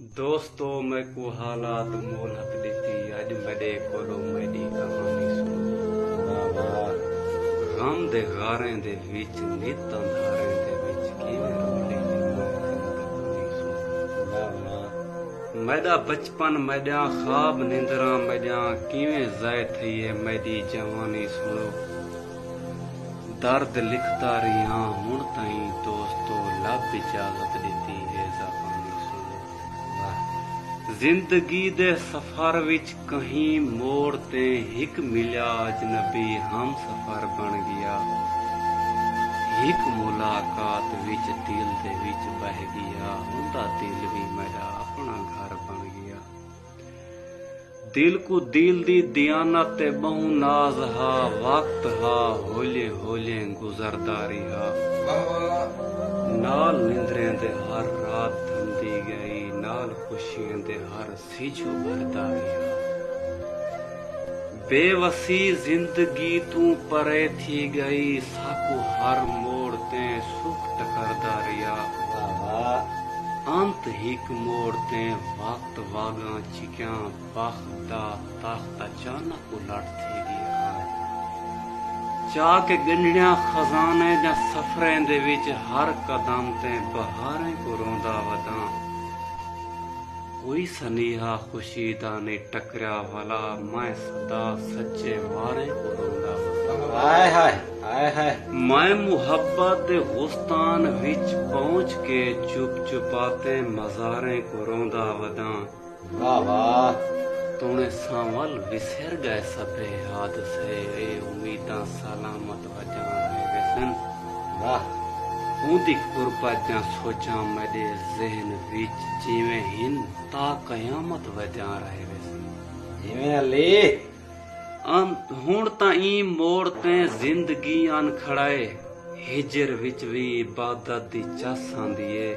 दोस्तों मैं को हालात मोहलत ॾिठी अॼु मेरे कोलो मेरी कहानी सुनो। गम दे गारे दे विच नित अंधारे दे विच किवें रोले दी कहानी सुनो। मेरा बचपन मेरा ख्वाब निंदरा मेरा किवें ज़ाय थिए मेरी जवानी सुनो। दर्द लिखता रहिया हुण ताईं दोस्तों लब इजाजत दी है ज़बानी सुनो। जिंदगी दे सफर विच कहीं मोड़ ते हिक मिलिया अजनबी हम सफर बन गया। हिक मुलाकात विच दिल दे विच बह गया। उनका दिल भी मेरा अपना घर बन गया। दिल को दिल दी दियानत ते बहु नाज हा वक्त हा होले होले गुजरदा रिहा। नाल निंद्रें दे हर रात थमदी गई नाल खुशियां दे हर सिजू भरदा गया। बेवसी जिंदगी तू परे थी गई साकू हर मोड़ ते सुख टकरदा रिहा। अंत हिक मोड़ ते वक्त वागा चिक्या बख्ता तख्त अचानक उलट थी गया। चाक गंढिया खजाने जा सफरें दे विच हर कदम ते बहारें को रोंदा वदा। कोई सनीहा खुशी दा ने टकरा वाला मैं सदा सच्चे वारे को रोंदा वदा। हाय हाय हाय हाय मैं मुहब्बत दे गुस्तान विच पहुंच के चुप चुपाते मज़ारें को रोंदा वदा। वाह वाह तूने सांवल विसर गए सबे हादसे ए उम्मीदां सलामत वजां है वैसन। वाह ऊंदी कुर्बत जा सोचा मेरे ज़हन विच जिवें हिन ता कयामत वजां रहे वैसन। जिवें अली हुण ताईं मोड़ ते जिंदगी अन खड़ाए हिजर विच भी इबादत दी चस आंदी है।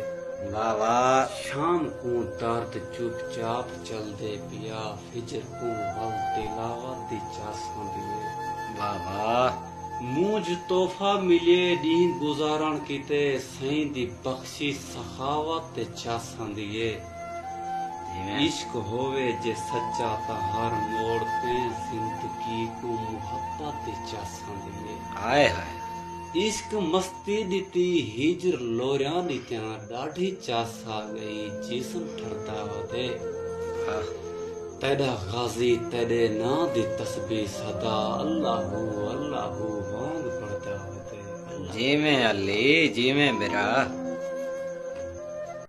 वाह वाह शाम को दर्द चुपचाप चलदे पिया फिजर को वल तिलावत दी चस आंदी है। वाह वाह मूंज तोहफा मिले दी गुजारण कीते सही दी बख्शी सखावत ते चस आंदी है। इश्क होवे जे सच्चा ता हर मोड़ ते जिंदगी को मोहब्बत दी चस आंदी है। हाय हाय इश्क मस्ती दिती हिजर लोरिया दित्या डाढ़ी चास आ गई जिस्म ठरदा वदे। तेरा गाजी तेरे ना दी तस्बीह सदा अल्लाहू अल्लाहू वांग पड़दा वदे। जिवें अली जिवें मेरा